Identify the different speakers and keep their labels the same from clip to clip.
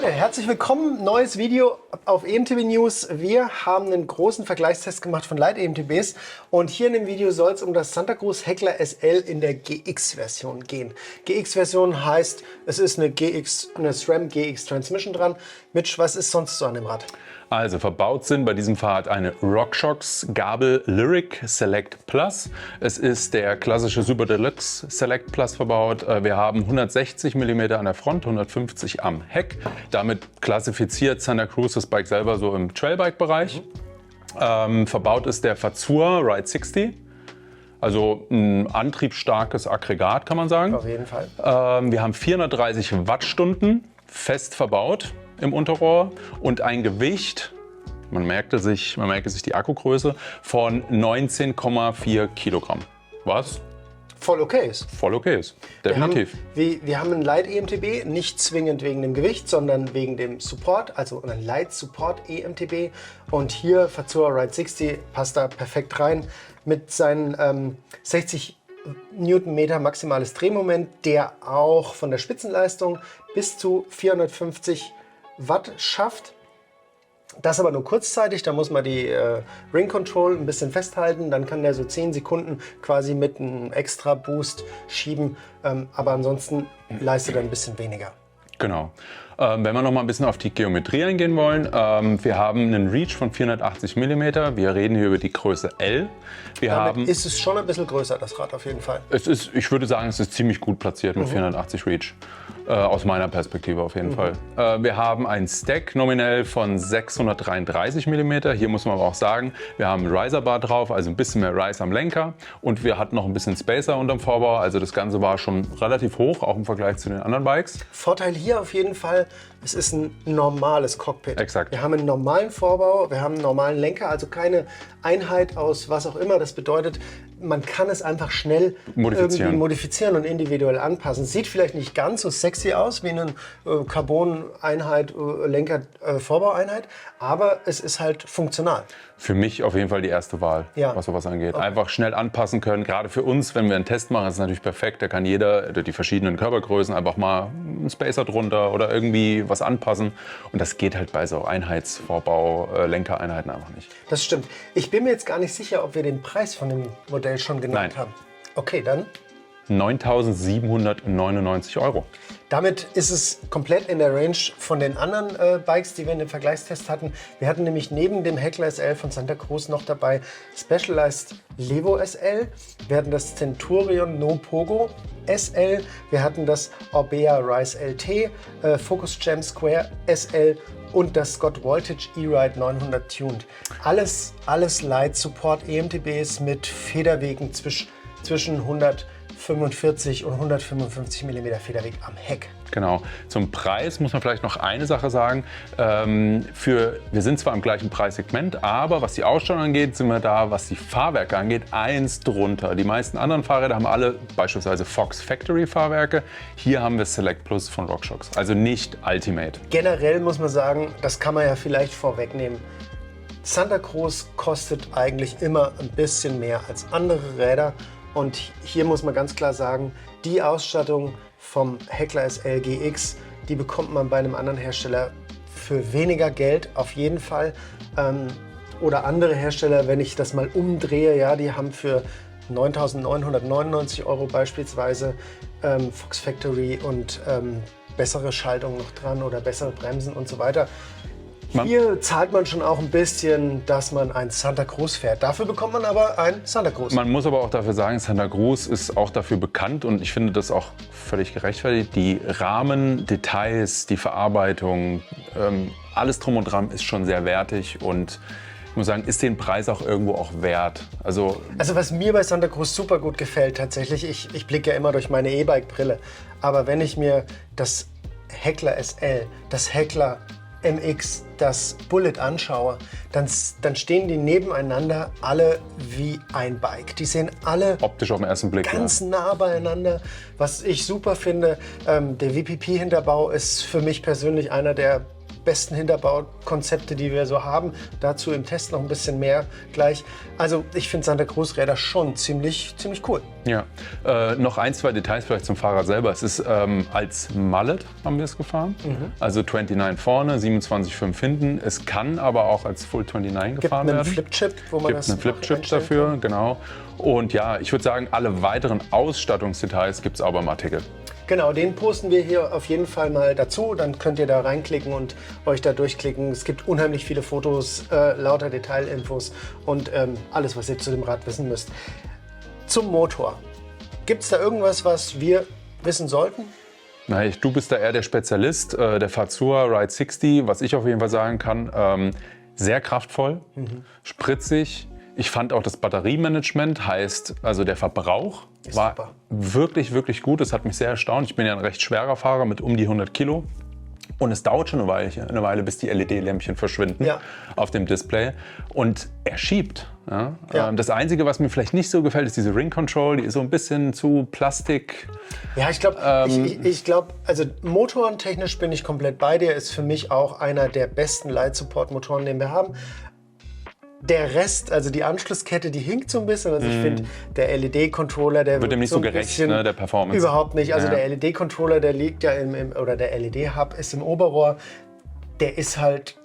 Speaker 1: Leute, herzlich willkommen. Neues Video auf EMTB News. Wir haben einen großen Vergleichstest gemacht von Leit-EMTBs und hier in dem Video soll es um das Santa Cruz Heckler SL in der GX-Version gehen. GX-Version heißt, es ist eine SRAM GX Transmission dran. Mitch, was ist sonst so an dem Rad?
Speaker 2: Also verbaut sind bei diesem Fahrrad eine RockShox Gabel Lyric Select Plus. Es ist der klassische Super Deluxe Select Plus verbaut. Wir haben 160 mm an der Front, 150 am Heck. Damit klassifiziert Santa Cruz das Bike selber so im Trailbike-Bereich. Verbaut ist der Fazua Ride 60. Also ein antriebsstarkes Aggregat, kann man sagen.
Speaker 1: Auf jeden Fall.
Speaker 2: Wir haben 430 Wattstunden fest verbaut im Unterrohr und ein Gewicht, man merkte sich die Akkugröße, von 19,4 Kilogramm. Was?
Speaker 1: Voll okay ist.
Speaker 2: Voll okay ist, definitiv.
Speaker 1: Wir haben ein Leit-EMTB, nicht zwingend wegen dem Gewicht, sondern wegen dem Support, also ein Leit-Support-EMTB. Und hier Fazua Ride 60 passt da perfekt rein mit seinen 60 Newtonmeter maximales Drehmoment, der auch von der Spitzenleistung bis zu 450 Watt schafft. Das aber nur kurzzeitig, da muss man die Ring Control ein bisschen festhalten, dann kann der so 10 Sekunden quasi mit einem extra Boost schieben, aber ansonsten leistet er ein bisschen weniger.
Speaker 2: Genau. Wenn wir noch mal ein bisschen auf die Geometrie eingehen wollen, wir haben einen Reach von 480 mm, wir reden hier über die Größe L.
Speaker 1: Damit ist es schon ein bisschen größer, das Rad auf jeden Fall.
Speaker 2: Ich würde sagen, es ist ziemlich gut platziert mit 480 Reach. Aus meiner Perspektive auf jeden Fall. Wir haben einen Stack nominell von 633 mm. Hier muss man aber auch sagen, wir haben einen Riser Bar drauf, also ein bisschen mehr Rise am Lenker. Und wir hatten noch ein bisschen Spacer unterm Vorbau. Also das Ganze war schon relativ hoch, auch im Vergleich zu den anderen Bikes.
Speaker 1: Vorteil hier auf jeden Fall, es ist ein normales Cockpit.
Speaker 2: Exakt.
Speaker 1: Wir haben einen normalen Vorbau, wir haben einen normalen Lenker, also keine Einheit aus was auch immer. Das bedeutet, man kann es einfach schnell irgendwie modifizieren und individuell anpassen. Sieht vielleicht nicht ganz so sexy aus wie eine Carbon-Einheit, Lenker-Vorbaueinheit, aber es ist halt funktional.
Speaker 2: Für mich auf jeden Fall die erste Wahl, was sowas angeht. Okay. Einfach schnell anpassen können. Gerade für uns, wenn wir einen Test machen, ist es natürlich perfekt. Da kann jeder die verschiedenen Körpergrößen einfach mal einen Spacer drunter oder irgendwie was anpassen. Und das geht halt bei so Einheitsvorbau-Lenkereinheiten einfach nicht.
Speaker 1: Das stimmt. Ich bin mir jetzt gar nicht sicher, ob wir den Preis von dem Modell schon genannt haben. Okay, dann
Speaker 2: 9.799 €.
Speaker 1: Damit ist es komplett in der Range von den anderen Bikes, die wir in dem Vergleichstest hatten. Wir hatten nämlich neben dem Heckler SL von Santa Cruz noch dabei Specialized Levo SL. Wir hatten das Centurion No Pogo SL. Wir hatten das Orbea Rise LT, Focus Jam Square SL und das Scott Voltage E-Ride 900 Tuned. Alles Light Support EMTBs mit Federwegen zwischen 145 und 155 mm Federweg am Heck.
Speaker 2: Genau. Zum Preis muss man vielleicht noch eine Sache sagen. Wir sind zwar im gleichen Preissegment, aber was die Ausstattung angeht, sind wir da, was die Fahrwerke angeht, eins drunter. Die meisten anderen Fahrräder haben alle beispielsweise Fox Factory Fahrwerke. Hier haben wir Select Plus von RockShox, also nicht Ultimate.
Speaker 1: Generell muss man sagen, das kann man ja vielleicht vorwegnehmen. Santa Cruz kostet eigentlich immer ein bisschen mehr als andere Räder. Und hier muss man ganz klar sagen, die Ausstattung vom Heckler SL GX, die bekommt man bei einem anderen Hersteller für weniger Geld auf jeden Fall. Oder andere Hersteller, wenn ich das mal umdrehe, ja, die haben für 9.999 € beispielsweise Fox Factory und bessere Schaltung noch dran oder bessere Bremsen und so weiter. Hier zahlt man schon auch ein bisschen, dass man ein Santa Cruz fährt. Dafür bekommt man aber ein Santa Cruz.
Speaker 2: Man muss aber auch dafür sagen, Santa Cruz ist auch dafür bekannt und ich finde das auch völlig gerechtfertigt. Die Rahmen, Details, die Verarbeitung, alles drum und dran ist schon sehr wertig und ich muss sagen, ist den Preis auch irgendwo auch wert. Also
Speaker 1: was mir bei Santa Cruz super gut gefällt tatsächlich, ich blicke ja immer durch meine E-Bike-Brille, aber wenn ich mir das Heckler SL, das Heckler MX, das Bullet anschaue, dann stehen die nebeneinander alle wie ein Bike. Die sehen alle
Speaker 2: optisch auf den ersten Blick
Speaker 1: ganz nah beieinander. Was ich super finde, der WPP-Hinterbau ist für mich persönlich einer der besten Hinterbaukonzepte, die wir so haben. Dazu im Test noch ein bisschen mehr gleich. Also ich finde Santa Cruz Räder schon ziemlich cool.
Speaker 2: Ja, noch ein, zwei Details vielleicht zum Fahrrad selber. Es ist als Mallet haben wir es gefahren, also 29 vorne, 27,5 hinten. Es kann aber auch als Full 29 gefahren werden.
Speaker 1: Gibt einen Flipchip, wo man
Speaker 2: das einen Flipchip dafür, genau. Und ja, ich würde sagen, alle weiteren Ausstattungsdetails gibt es auch beim Artikel.
Speaker 1: Genau, den posten wir hier auf jeden Fall mal dazu. Dann könnt ihr da reinklicken und euch da durchklicken. Es gibt unheimlich viele Fotos, lauter Detailinfos und alles, was ihr zu dem Rad wissen müsst. Zum Motor. Gibt es da irgendwas, was wir wissen sollten?
Speaker 2: Na, du bist da eher der Spezialist. Der Fazua Ride 60, was ich auf jeden Fall sagen kann, sehr kraftvoll, spritzig. Ich fand auch das Batteriemanagement, heißt also der Verbrauch, war super. Wirklich gut. Das hat mich sehr erstaunt. Ich bin ja ein recht schwerer Fahrer mit um die 100 Kilo. Und es dauert schon eine Weile, bis die LED-Lämpchen verschwinden auf dem Display. Und er schiebt. Ja? Ja. Das Einzige, was mir vielleicht nicht so gefällt, ist diese Ring Control. Die ist so ein bisschen zu Plastik.
Speaker 1: Ja, ich glaube, also motorentechnisch bin ich komplett bei dir. Ist für mich auch einer der besten Light-Support-Motoren, den wir haben. Der Rest, also die Anschlusskette, die hinkt so ein bisschen. Also ich finde, der LED-Controller, der
Speaker 2: wird dem nicht so gerecht, ne, der Performance.
Speaker 1: Überhaupt nicht. Also der LED-Controller, der liegt ja oder der LED-Hub ist im Oberrohr. Der ist halt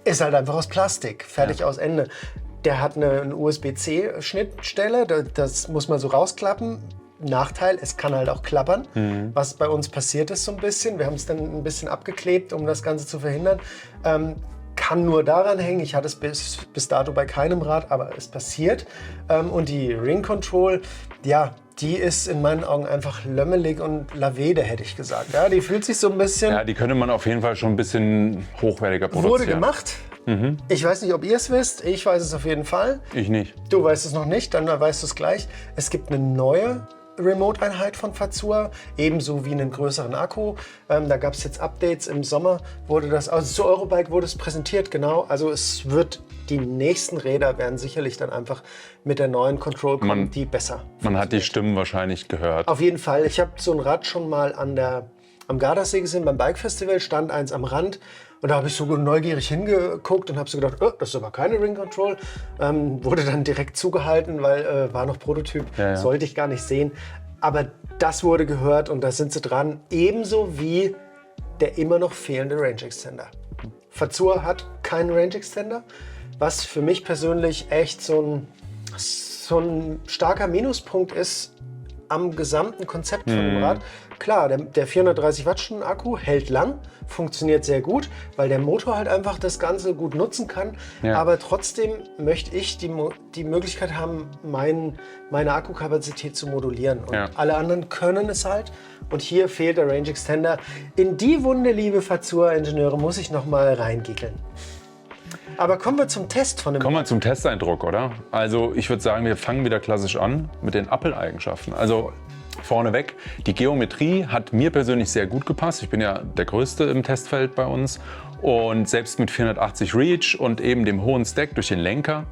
Speaker 1: einfach aus Plastik. Fertig aus Ende. Der hat eine USB-C-Schnittstelle. Das muss man so rausklappen. Nachteil, es kann halt auch klappern, was bei uns passiert ist so ein bisschen. Wir haben es dann ein bisschen abgeklebt, um das Ganze zu verhindern. Kann nur daran hängen, ich hatte es bis dato bei keinem Rad, aber es passiert. Und die Ring Control, ja, die ist in meinen Augen einfach lömmelig und lavede, hätte ich gesagt. Ja, die fühlt sich so ein bisschen...
Speaker 2: Ja, die könnte man auf jeden Fall schon ein bisschen hochwertiger produzieren.
Speaker 1: Wurde gemacht. Ich weiß nicht, ob ihr es wisst. Ich weiß es auf jeden Fall.
Speaker 2: Ich nicht.
Speaker 1: Du weißt es noch nicht, dann weißt du es gleich. Es gibt eine neue Remote-Einheit von Fazua, ebenso wie einen größeren Akku. Da gab es jetzt Updates im Sommer, also zu Eurobike wurde es präsentiert, genau. Also die nächsten Räder werden sicherlich dann einfach mit der neuen Control kommen, die besser.
Speaker 2: Man hat die Stimmen wahrscheinlich gehört.
Speaker 1: Auf jeden Fall. Ich habe so ein Rad schon mal am Gardasee gesehen, beim Bike Festival, stand eins am Rand. Und da habe ich so neugierig hingeguckt und habe so gedacht, das ist aber keine Ring Control. Wurde dann direkt zugehalten, weil war noch Prototyp, sollte ich gar nicht sehen. Aber das wurde gehört und da sind sie dran. Ebenso wie der immer noch fehlende Range Extender. Fazua hat keinen Range Extender, was für mich persönlich echt so ein starker Minuspunkt ist am gesamten Konzept von dem Rad. Klar, der 430 Wattstunden Akku hält lang, funktioniert sehr gut, weil der Motor halt einfach das Ganze gut nutzen kann. Ja. Aber trotzdem möchte ich die Möglichkeit haben, meine Akkukapazität zu modulieren. Und alle anderen können es halt. Und hier fehlt der Range Extender. In die Wunde, liebe Fazua-Ingenieure, muss ich noch mal reingickeln. Aber kommen wir zum Test von dem.
Speaker 2: Kommen wir zum Testeindruck, oder? Also ich würde sagen, wir fangen wieder klassisch an mit den Apple-Eigenschaften. Also vorneweg, die Geometrie hat mir persönlich sehr gut gepasst. Ich bin ja der Größte im Testfeld bei uns. Und selbst mit 480 Reach und eben dem hohen Stack durch den Lenker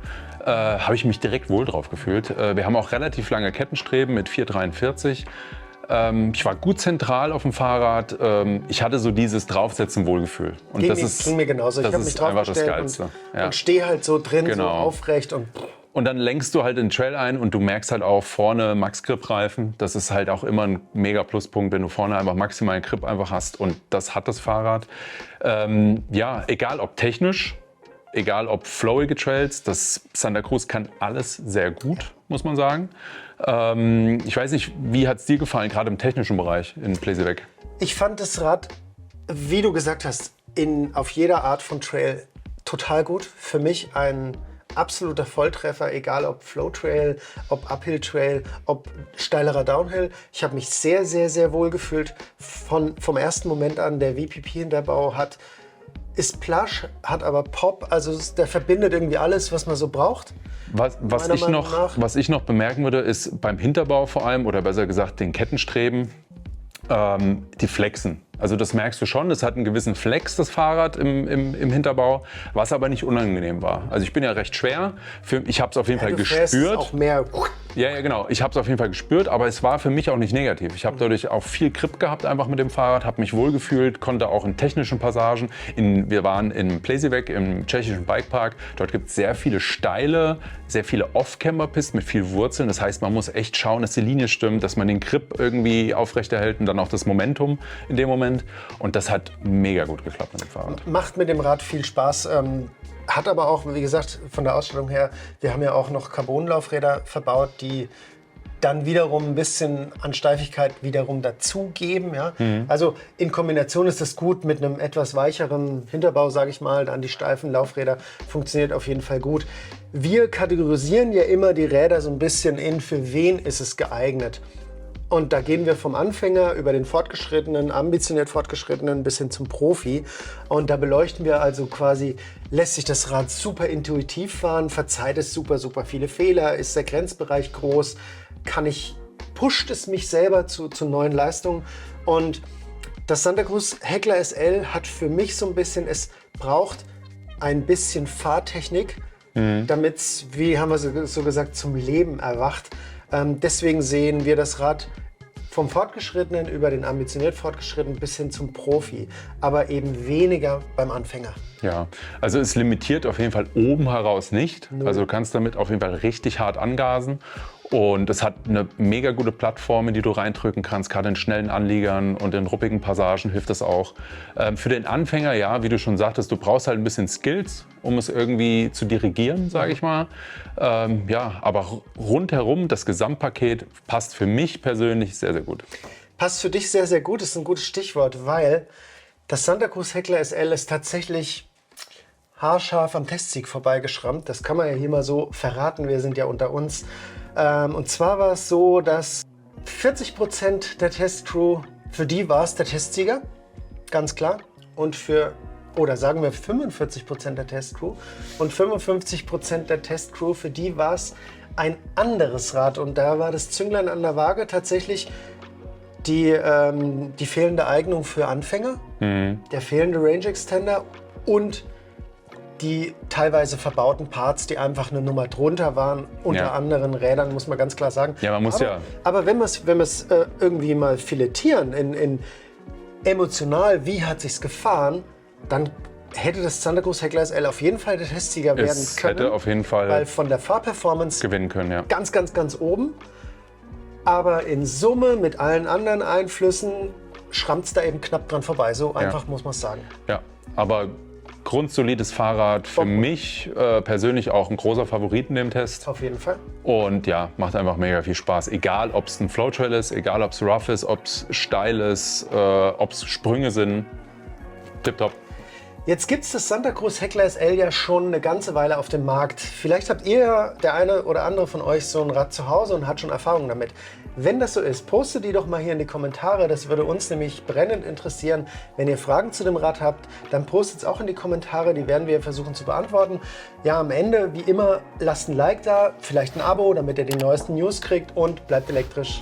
Speaker 2: habe ich mich direkt wohl drauf gefühlt. Wir haben auch relativ lange Kettenstreben mit 443. Ich war gut zentral auf dem Fahrrad. Ich hatte so dieses Draufsetzen-Wohlgefühl. Und
Speaker 1: ging mir genauso. Ich habe mich draufgestellt und stehe halt so drin, so aufrecht.
Speaker 2: Und dann lenkst du halt in den Trail ein und du merkst halt auch vorne Max-Grip-Reifen. Das ist halt auch immer ein mega Pluspunkt, wenn du vorne einfach maximalen Grip einfach hast. Und das hat das Fahrrad. Egal ob technisch, egal ob flowige Trails, das Santa Cruz kann alles sehr gut, muss man sagen. Ich weiß nicht, wie hat es dir gefallen, gerade im technischen Bereich in Pleseweg?
Speaker 1: Ich fand das Rad, wie du gesagt hast, auf jeder Art von Trail total gut. Für mich ein absoluter Volltreffer, egal ob Flow Trail, ob Uphill Trail, ob steilerer Downhill. Ich habe mich sehr, sehr, sehr wohl gefühlt vom ersten Moment an. Der VPP-Hinterbau ist plush, hat aber Pop, also der verbindet irgendwie alles, was man so braucht.
Speaker 2: Was ich noch bemerken würde, ist beim Hinterbau vor allem, oder besser gesagt den Kettenstreben, die Flexen. Also das merkst du schon, es hat einen gewissen Flex, das Fahrrad im Hinterbau, was aber nicht unangenehm war. Also ich bin ja recht schwer, ich habe es auf jeden Fall gespürt.
Speaker 1: Auch mehr.
Speaker 2: Ja, genau. Ich habe es auf jeden Fall gespürt, aber es war für mich auch nicht negativ. Ich habe dadurch auch viel Grip gehabt einfach mit dem Fahrrad, habe mich wohlgefühlt, konnte auch in technischen Passagen. Wir waren in Plzeňák im tschechischen Bikepark. Dort gibt es sehr viele steile, sehr viele Off-Camber-Pisten mit viel Wurzeln. Das heißt, man muss echt schauen, dass die Linie stimmt, dass man den Grip irgendwie aufrechterhält und dann auch das Momentum in dem Moment. Und das hat mega gut geklappt mit dem Fahrrad.
Speaker 1: Macht mit dem Rad viel Spaß. Hat aber auch, wie gesagt, von der Ausstellung her, wir haben ja auch noch Carbonlaufräder verbaut, die dann wiederum ein bisschen an Steifigkeit wiederum dazugeben. Ja? Also in Kombination ist das gut mit einem etwas weicheren Hinterbau, sage ich mal, dann die steifen Laufräder, funktioniert auf jeden Fall gut. Wir kategorisieren ja immer die Räder so ein bisschen in, für wen ist es geeignet. Und da gehen wir vom Anfänger über den Fortgeschrittenen, ambitioniert Fortgeschrittenen bis hin zum Profi. Und da beleuchten wir also quasi, lässt sich das Rad super intuitiv fahren, verzeiht es super viele Fehler, ist der Grenzbereich groß, pusht es mich selber zu neuen Leistungen. Und das Santa Cruz Heckler SL hat für mich so ein bisschen, es braucht ein bisschen Fahrtechnik, damit es, wie haben wir so gesagt, zum Leben erwacht. Deswegen sehen wir das Rad vom Fortgeschrittenen über den ambitioniert Fortgeschrittenen bis hin zum Profi, aber eben weniger beim Anfänger.
Speaker 2: Ja, also es limitiert auf jeden Fall oben heraus nicht. Also du kannst damit auf jeden Fall richtig hart angasen. Und es hat eine mega gute Plattform, in die du reindrücken kannst, gerade in schnellen Anliegern und in ruppigen Passagen hilft das auch. Für den Anfänger, ja, wie du schon sagtest, du brauchst halt ein bisschen Skills, um es irgendwie zu dirigieren, sage ich mal. Ja, aber rundherum, das Gesamtpaket passt für mich persönlich sehr gut.
Speaker 1: Passt für dich sehr gut, ist ein gutes Stichwort, weil das Santa Cruz Heckler SL ist tatsächlich haarscharf am Testsieg vorbeigeschrammt. Das kann man ja hier mal so verraten, wir sind ja unter uns. Und zwar war es so, dass 40% der Testcrew, für die war es der Testsieger, ganz klar. Und oder sagen wir 45% der Testcrew und 55% der Testcrew, für die war es ein anderes Rad. Und da war das Zünglein an der Waage tatsächlich die fehlende Eignung für Anfänger, der fehlende Range Extender und die teilweise verbauten Parts, die einfach eine Nummer drunter waren, unter anderen Rädern, muss man ganz klar sagen.
Speaker 2: Ja, man muss
Speaker 1: aber wenn wir es irgendwie mal filetieren, in emotional, wie hat sich's gefahren, dann hätte das Santa Cruz Heckler SL auf jeden Fall der Testsieger werden können.
Speaker 2: Hätte auf jeden Fall
Speaker 1: weil von der Fahrperformance
Speaker 2: gewinnen können, ja.
Speaker 1: Ganz oben. Aber in Summe mit allen anderen Einflüssen schrammt es da eben knapp dran vorbei. So einfach muss man es sagen.
Speaker 2: Ja, aber grundsolides Fahrrad, für mich persönlich auch ein großer Favorit in dem Test.
Speaker 1: Auf jeden Fall.
Speaker 2: Und ja, macht einfach mega viel Spaß. Egal, ob es ein Flowtrail ist, egal, ob es rough ist, ob es steil ist, ob es Sprünge sind. Tipptopp.
Speaker 1: Jetzt gibt es das Santa Cruz Heckler SL ja schon eine ganze Weile auf dem Markt. Vielleicht habt ihr, der eine oder andere von euch, so ein Rad zu Hause und hat schon Erfahrung damit. Wenn das so ist, postet die doch mal hier in die Kommentare. Das würde uns nämlich brennend interessieren. Wenn ihr Fragen zu dem Rad habt, dann postet es auch in die Kommentare. Die werden wir versuchen zu beantworten. Ja, am Ende, wie immer, lasst ein Like da, vielleicht ein Abo, damit ihr die neuesten News kriegt und bleibt elektrisch.